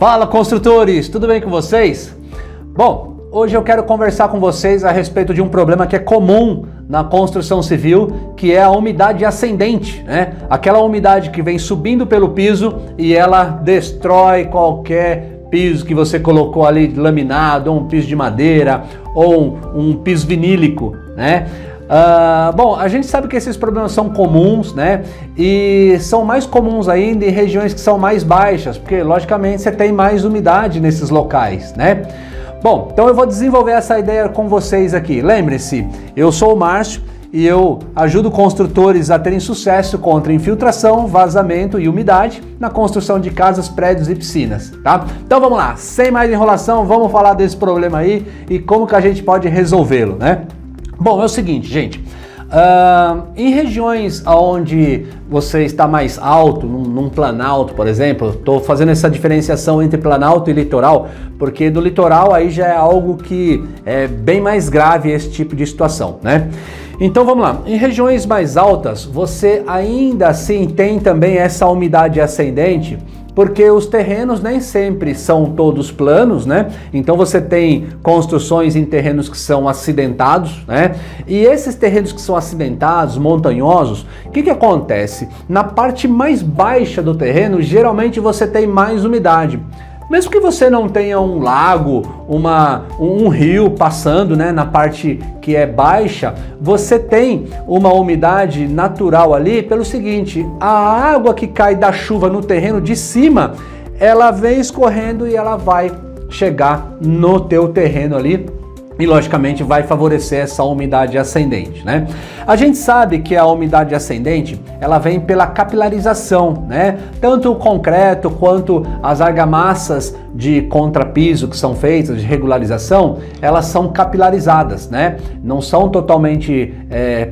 Fala, construtores! Tudo bem com vocês? Bom, hoje eu quero conversar com vocês a respeito de um problema que é comum na construção civil, que é a umidade ascendente, né? Aquela umidade que vem subindo pelo piso e ela destrói qualquer piso que você colocou ali laminado, ou um piso de madeira, ou um piso vinílico, né? Bom, a gente sabe que esses problemas são comuns, né? E são mais comuns ainda em regiões que são mais baixas, porque logicamente você tem mais umidade nesses locais, né? Bom, então eu vou desenvolver essa ideia com vocês aqui. Lembre-se, eu sou o Márcio e eu ajudo construtores a terem sucesso contra infiltração, vazamento e umidade na construção de casas, prédios e piscinas, tá? Então vamos lá, sem mais enrolação, vamos falar desse problema aí e como que a gente pode resolvê-lo, né? Bom, é o seguinte, gente, em regiões onde você está mais alto, num planalto, por exemplo, estou fazendo essa diferenciação entre planalto e litoral, porque do litoral aí já é algo que é bem mais grave esse tipo de situação, né? Então vamos lá, em regiões mais altas, você ainda assim tem também essa umidade ascendente, porque os terrenos nem sempre são todos planos, né? Então você tem construções em terrenos que são acidentados, né? E esses terrenos que são acidentados, montanhosos, o que acontece? Na parte mais baixa do terreno, geralmente você tem mais umidade. Mesmo que você não tenha um lago, um rio passando, né, na parte que é baixa, você tem uma umidade natural ali pelo seguinte: a água que cai da chuva no terreno de cima, ela vem escorrendo e ela vai chegar no teu terreno ali. E logicamente vai favorecer essa umidade ascendente, né? A gente sabe que a umidade ascendente, ela vem pela capilarização, né? Tanto o concreto quanto as argamassas de contrapiso que são feitas, de regularização, elas são capilarizadas, né? Não são totalmente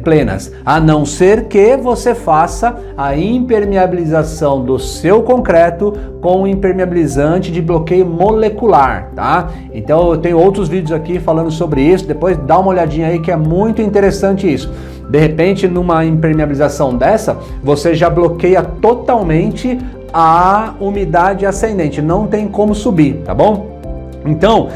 plenas, a não ser que você faça a impermeabilização do seu concreto com impermeabilizante de bloqueio molecular, tá? Então eu tenho outros vídeos aqui falando sobre isso, depois dá uma olhadinha aí que é muito interessante isso. De repente, numa impermeabilização dessa, você já bloqueia totalmente a umidade ascendente, não tem como subir, tá bom? Então,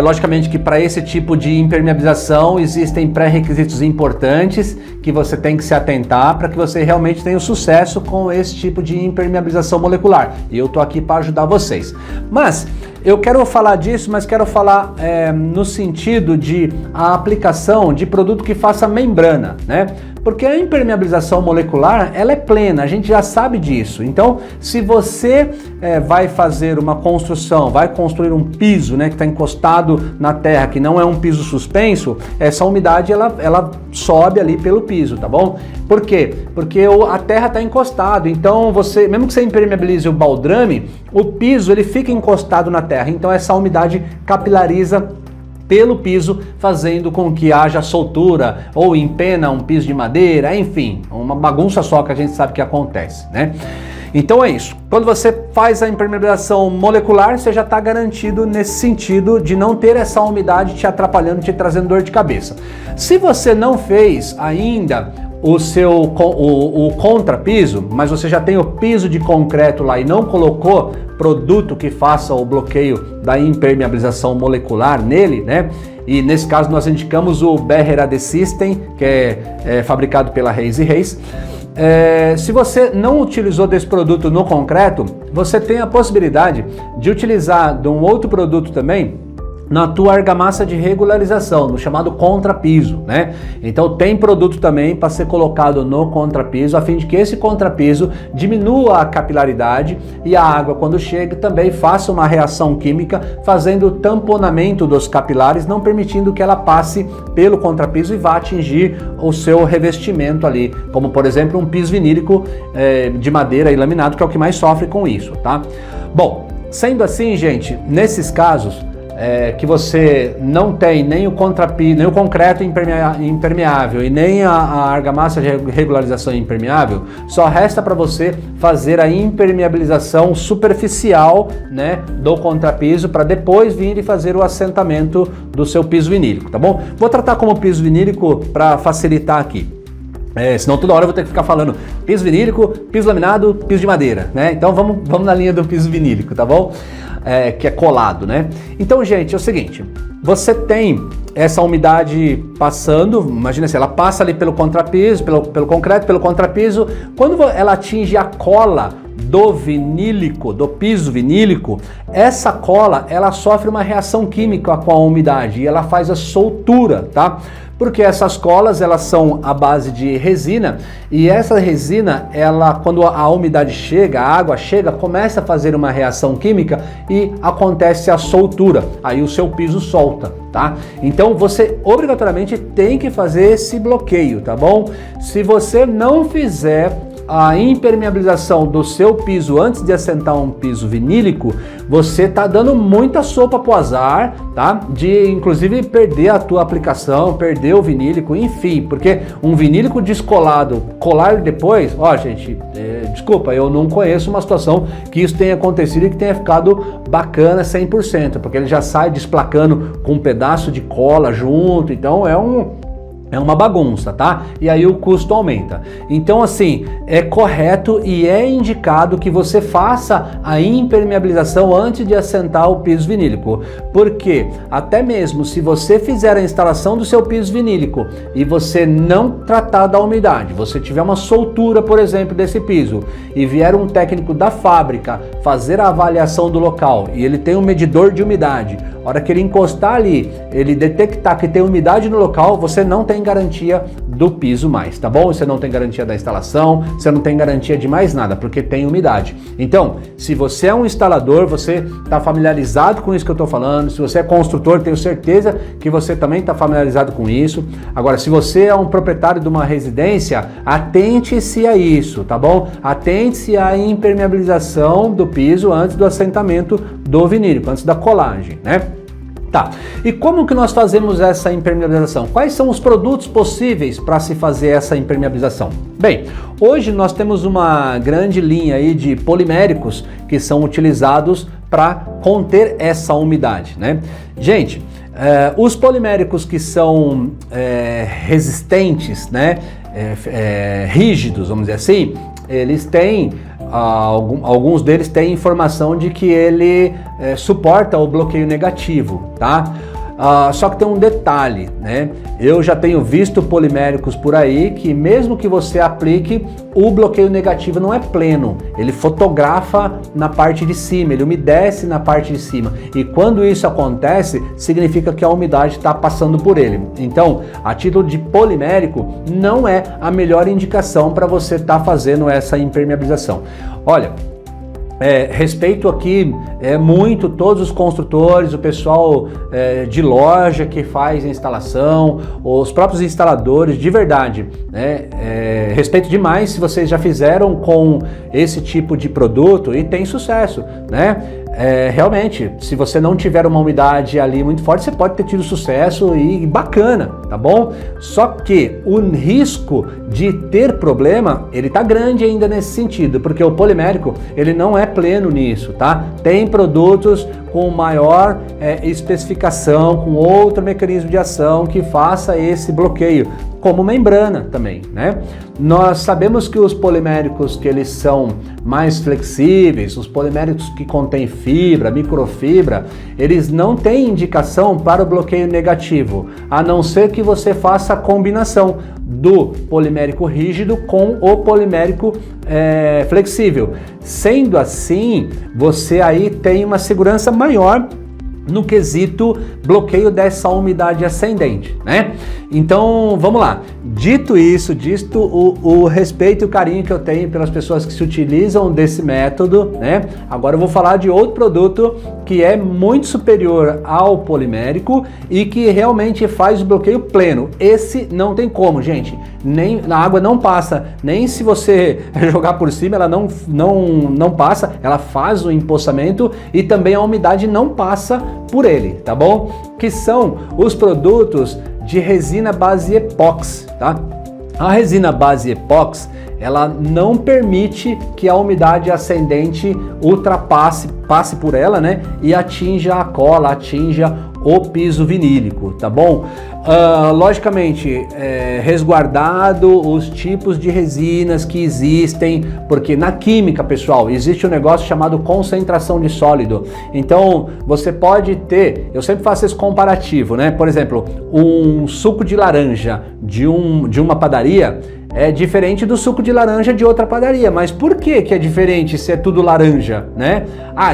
logicamente que para esse tipo de impermeabilização existem pré-requisitos importantes que você tem que se atentar para que você realmente tenha sucesso com esse tipo de impermeabilização molecular. E eu tô aqui para ajudar vocês. Mas eu quero falar disso, mas quero falar no sentido de a aplicação de produto que faça membrana, né? Porque a impermeabilização molecular, ela é plena, a gente já sabe disso. Então, se você vai fazer uma construção, vai construir um piso, né, que está encostado na terra, que não é um piso suspenso, essa umidade ela sobe ali pelo piso, tá bom? Por quê? Porque a terra está encostada, então você, mesmo que você impermeabilize o baldrame, o piso ele fica encostado na terra, então essa umidade capilariza pelo piso, fazendo com que haja soltura ou empena um piso de madeira, enfim, uma bagunça só que a gente sabe que acontece, né? Então é isso. Quando você faz a impermeabilização molecular, você já está garantido nesse sentido de não ter essa umidade te atrapalhando, te trazendo dor de cabeça. Se você não fez ainda o contrapiso, mas você já tem o piso de concreto lá e não colocou produto que faça o bloqueio da impermeabilização molecular nele, né? E nesse caso nós indicamos o Behr AD System, que é fabricado pela Reis & Reis. Se você não utilizou desse produto no concreto, você tem a possibilidade de utilizar de um outro produto também na tua argamassa de regularização, no chamado contrapiso, né? Então tem produto também para ser colocado no contrapiso, a fim de que esse contrapiso diminua a capilaridade e a água, quando chega, também faça uma reação química, fazendo o tamponamento dos capilares, não permitindo que ela passe pelo contrapiso e vá atingir o seu revestimento ali, como por exemplo um piso vinílico de madeira e laminado, que é o que mais sofre com isso, tá? Bom, sendo assim, gente, nesses casos que você não tem nem o contrapiso, nem o concreto impermeável e nem a argamassa de regularização impermeável, só resta para você fazer a impermeabilização superficial, né, do contrapiso, para depois vir e fazer o assentamento do seu piso vinílico, tá bom? Vou tratar como piso vinílico para facilitar aqui. Senão toda hora eu vou ter que ficar falando piso vinílico, piso laminado, piso de madeira, né? Então vamos na linha do piso vinílico, tá bom? Que é colado, né? Então, gente, é o seguinte, você tem essa umidade passando, imagina assim, ela passa ali pelo contrapiso, pelo concreto, pelo contrapiso, quando ela atinge a cola do vinílico, do piso vinílico, essa cola, ela sofre uma reação química com a umidade e ela faz a soltura, tá? Porque essas colas, elas são à base de resina e essa resina, ela, quando a umidade chega, a água chega, começa a fazer uma reação química e acontece a soltura, aí o seu piso solta, tá? Então você obrigatoriamente tem que fazer esse bloqueio, tá bom? Se você não fizer a impermeabilização do seu piso antes de assentar um piso vinílico, você tá dando muita sopa pro azar, tá? De inclusive perder a tua aplicação, perder o vinílico, enfim, porque um vinílico descolado, colar depois, ó gente, desculpa, eu não conheço uma situação que isso tenha acontecido e que tenha ficado bacana 100%, porque ele já sai desplacando com um pedaço de cola junto, então é uma bagunça, tá? E aí o custo aumenta. Então, assim, é correto e é indicado que você faça a impermeabilização antes de assentar o piso vinílico. Porque até mesmo se você fizer a instalação do seu piso vinílico e você não tratar da umidade, você tiver uma soltura, por exemplo, desse piso e vier um técnico da fábrica fazer a avaliação do local e ele tem um medidor de umidade, a hora que ele encostar ali, ele detectar que tem umidade no local, você não tem garantia do piso mais, tá bom? Você não tem garantia da instalação, você não tem garantia de mais nada, porque tem umidade. Então, se você é um instalador, você está familiarizado com isso que eu estou falando, se você é construtor, tenho certeza que você também está familiarizado com isso. Agora, se você é um proprietário de uma residência, atente-se a isso, tá bom? Atente-se à impermeabilização do piso antes do assentamento do vinílico, antes da colagem, né? Tá, e como que nós fazemos essa impermeabilização? Quais são os produtos possíveis para se fazer essa impermeabilização? Bem, hoje nós temos uma grande linha aí de poliméricos que são utilizados para conter essa umidade, né? Gente, os poliméricos que são resistentes, né, rígidos, vamos dizer assim, eles têm, alguns deles têm informação de que ele suporta o bloqueio negativo, tá? Só que tem um detalhe, né? Eu já tenho visto poliméricos por aí que mesmo que você aplique, o bloqueio negativo não é pleno. Ele fotografa na parte de cima, ele umedece na parte de cima. E quando isso acontece, significa que a umidade está passando por ele. Então, a título de polimérico, não é a melhor indicação para você estar fazendo essa impermeabilização. Olha, respeito aqui muito todos os construtores, o pessoal de loja que faz a instalação, os próprios instaladores, de verdade, né? Respeito demais se vocês já fizeram com esse tipo de produto e tem sucesso, né? Realmente, se você não tiver uma umidade ali muito forte, você pode ter tido sucesso e bacana, tá bom? Só que o risco de ter problema, ele tá grande ainda nesse sentido, porque o polimérico, ele não é pleno nisso, tá? Tem produtos com maior especificação, com outro mecanismo de ação que faça esse bloqueio, como membrana também, né? Nós sabemos que os poliméricos que eles são mais flexíveis, os poliméricos que contêm fibra, microfibra, eles não têm indicação para o bloqueio negativo, a não ser que você faça a combinação do polimérico rígido com o polimérico flexível. Sendo assim, você aí tem uma segurança maior no quesito bloqueio dessa umidade ascendente, né? Então, vamos lá. Dito isso, dito o respeito e o carinho que eu tenho pelas pessoas que se utilizam desse método, né? Agora eu vou falar de outro produto que é muito superior ao polimérico e que realmente faz o bloqueio pleno. Esse não tem como, gente. Nem a água não passa, nem se você jogar por cima, ela não passa, ela faz o empoçamento e também a umidade não passa por ele, tá bom? Que são os produtos de resina base epóxi, tá? A resina base epóxi, ela não permite que a umidade ascendente passe por ela, né, e atinja a cola, atinja o piso vinílico, tá bom? Logicamente, resguardado os tipos de resinas que existem, porque na química, pessoal, existe um negócio chamado concentração de sólido. Então, você pode ter, eu sempre faço esse comparativo, né? Por exemplo, um suco de laranja de uma padaria é diferente do suco de laranja de outra padaria. Mas por que é diferente se é tudo laranja, né?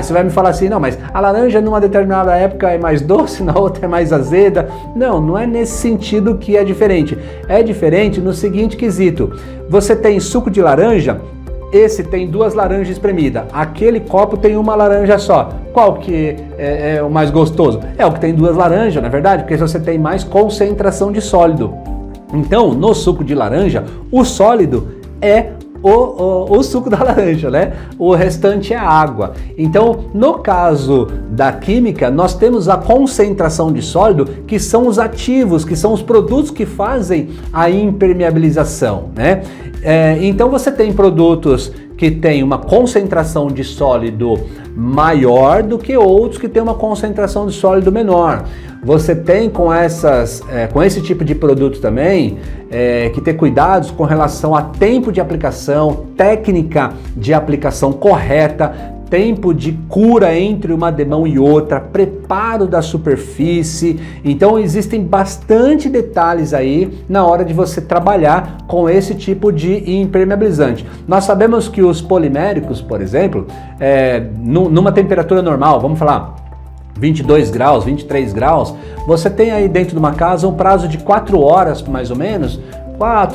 Você vai me falar assim, não, mas a laranja numa determinada época é mais doce, na outra é mais azeda. Não, não é nesse sentido que é diferente. É diferente no seguinte quesito. Você tem suco de laranja, esse tem 2 laranjas espremidas, aquele copo tem uma laranja só. Qual que é o mais gostoso? É o que tem 2 laranjas, na verdade, porque você tem mais concentração de sólido. Então, no suco de laranja, o sólido é o suco da laranja, né? O restante é água. Então, no caso da química, nós temos a concentração de sólido, que são os ativos, que são os produtos que fazem a impermeabilização, né? Então, você tem produtos que têm uma concentração de sólido maior do que outros que têm uma concentração de sólido menor. Você tem com esse tipo de produto também que ter cuidados com relação a tempo de aplicação, técnica de aplicação correta, tempo de cura entre uma demão e outra, preparo da superfície. Então existem bastante detalhes aí na hora de você trabalhar com esse tipo de impermeabilizante. Nós sabemos que os poliméricos, por exemplo, numa temperatura normal, vamos falar 22 graus, 23 graus, você tem aí dentro de uma casa um prazo de 4 horas, mais ou menos.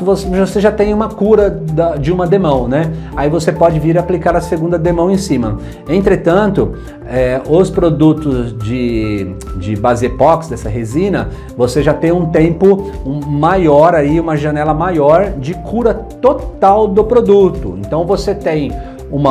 Você já tem uma cura de uma demão, né? Aí você pode vir aplicar a segunda demão em cima. Entretanto, os produtos de base epóxi, dessa resina, você já tem um tempo maior aí, uma janela maior de cura total do produto. Então você tem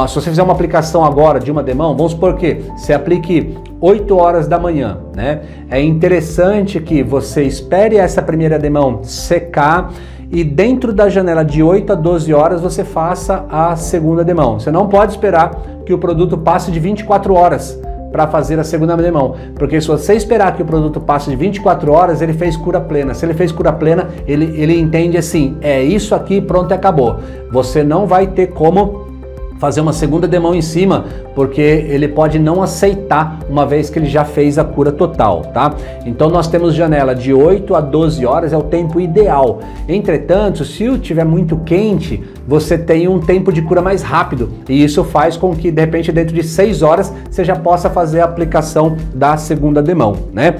se você fizer uma aplicação agora de uma demão, vamos supor que você aplique 8 horas da manhã, né? É interessante que você espere essa primeira demão secar e dentro da janela de 8 a 12 horas você faça a segunda demão. Você não pode esperar que o produto passe de 24 horas para fazer a segunda demão, porque se você esperar que o produto passe de 24 horas, ele fez cura plena. Se ele fez cura plena, ele entende assim, é isso aqui, pronto e acabou. Você não vai ter como fazer uma segunda demão em cima, porque ele pode não aceitar uma vez que ele já fez a cura total, tá? Então nós temos janela de 8 a 12 horas, é o tempo ideal. Entretanto, se o tiver muito quente, você tem um tempo de cura mais rápido, e isso faz com que, de repente, dentro de 6 horas, você já possa fazer a aplicação da segunda demão, né?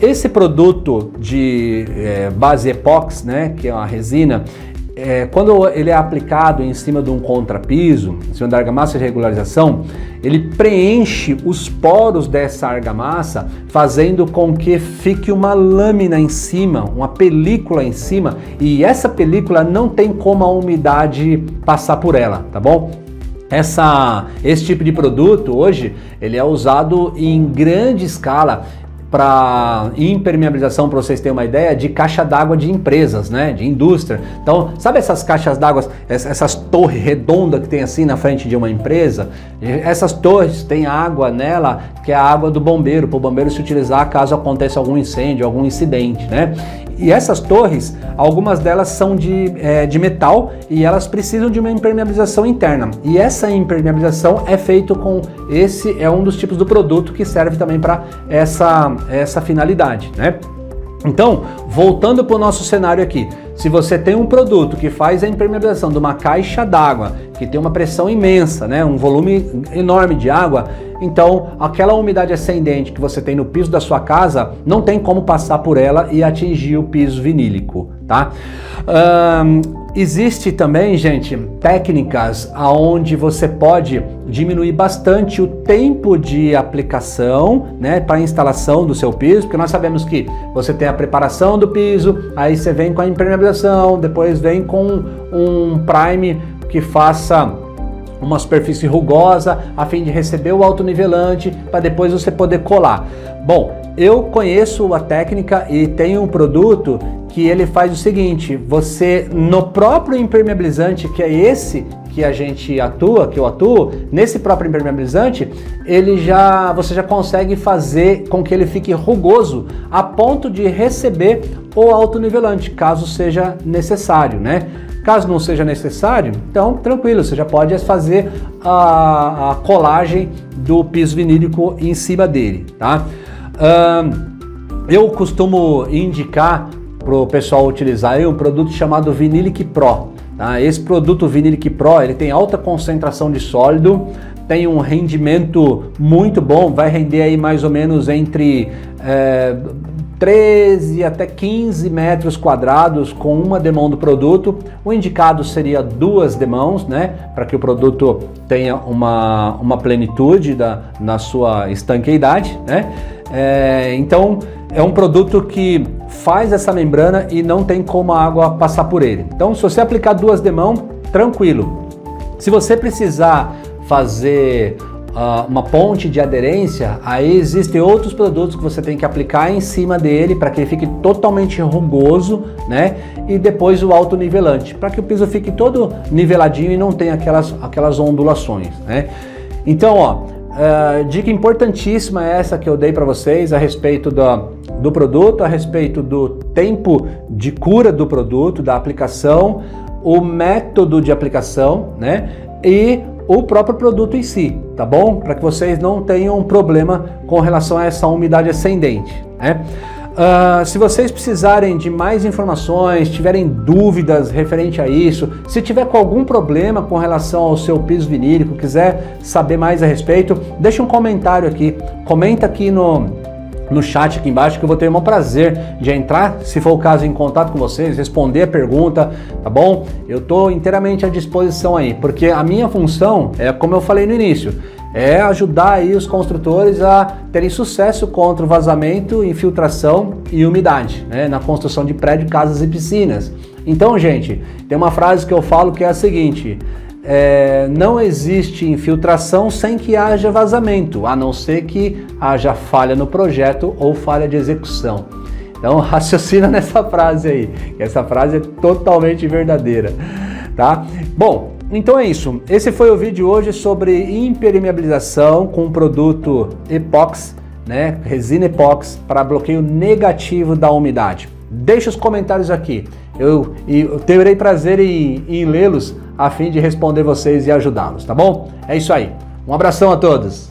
Esse produto de base epóxi, né, que é uma resina, quando ele é aplicado em cima de um contrapiso, em cima da argamassa de regularização, ele preenche os poros dessa argamassa, fazendo com que fique uma lâmina em cima, uma película em cima, e essa película não tem como a umidade passar por ela, tá bom? Esse tipo de produto hoje, ele é usado em grande escala para impermeabilização, para vocês terem uma ideia, de caixa d'água de empresas, né, de indústria. Então, sabe essas caixas d'água, essas torres redondas que tem assim na frente de uma empresa? Essas torres têm água nela, que é a água do bombeiro, para o bombeiro se utilizar caso aconteça algum incêndio, algum incidente, né? E essas torres, algumas delas são de metal e elas precisam de uma impermeabilização interna. E essa impermeabilização é feita com é um dos tipos do produto que serve também para essa finalidade, né? Então, voltando para o nosso cenário aqui, se você tem um produto que faz a impermeabilização de uma caixa d'água, que tem uma pressão imensa, né, um volume enorme de água, então aquela umidade ascendente que você tem no piso da sua casa não tem como passar por ela e atingir o piso vinílico, tá? Existe também, gente, técnicas onde você pode diminuir bastante o tempo de aplicação, né, para a instalação do seu piso, porque nós sabemos que você tem a preparação do piso, aí você vem com a impermeabilização, depois vem com um prime que faça uma superfície rugosa a fim de receber o autonivelante para depois você poder colar. Bom, Eu conheço a técnica e tenho um produto que ele faz o seguinte: você, no próprio impermeabilizante, que é esse que a gente atua, que eu atuo, nesse próprio impermeabilizante, você já consegue fazer com que ele fique rugoso a ponto de receber o autonivelante, caso seja necessário, né? Caso não seja necessário, então tranquilo, você já pode fazer a colagem do piso vinílico em cima dele, tá? Eu costumo indicar para o pessoal utilizar um produto chamado Vinylic Pro. Tá? Esse produto Vinylic Pro, ele tem alta concentração de sólido, tem um rendimento muito bom, vai render aí mais ou menos entre 13 até 15 metros quadrados com uma demão do produto. O indicado seria 2 demãos, né, para que o produto tenha uma plenitude na sua estanqueidade, né? Então é um produto que faz essa membrana e não tem como a água passar por ele. Então, se você aplicar 2 demãos, tranquilo. Se você precisar fazer uma ponte de aderência, aí existem outros produtos que você tem que aplicar em cima dele para que ele fique totalmente rugoso, né? E depois o autonivelante, para que o piso fique todo niveladinho e não tenha aquelas ondulações, né? Então, ó, dica importantíssima é essa que eu dei para vocês a respeito do produto, a respeito do tempo de cura do produto, da aplicação, o método de aplicação, né? E o próprio produto em si, tá bom? Para que vocês não tenham um problema com relação a essa umidade ascendente, né? Se vocês precisarem de mais informações, tiverem dúvidas referente a isso, se tiver com algum problema com relação ao seu piso vinílico, quiser saber mais a respeito, deixa um comentário aqui, comenta aqui no chat aqui embaixo que eu vou ter o maior prazer de entrar, se for o caso, em contato com vocês, responder a pergunta, tá bom? Eu estou inteiramente à disposição aí, porque a minha função é, como eu falei no início, é ajudar aí os construtores a terem sucesso contra o vazamento, infiltração e umidade, né, na construção de prédios, casas e piscinas. Então, gente, tem uma frase que eu falo que é a seguinte: não existe infiltração sem que haja vazamento, a não ser que haja falha no projeto ou falha de execução. Então, raciocina nessa frase aí, que essa frase é totalmente verdadeira, tá? Bom, então é isso. Esse foi o vídeo de hoje sobre impermeabilização com o produto Epox, né? Resina Epox para bloqueio negativo da umidade. Deixe os comentários aqui. Eu terei prazer em lê-los a fim de responder vocês e ajudá-los, tá bom? É isso aí. Um abração a todos.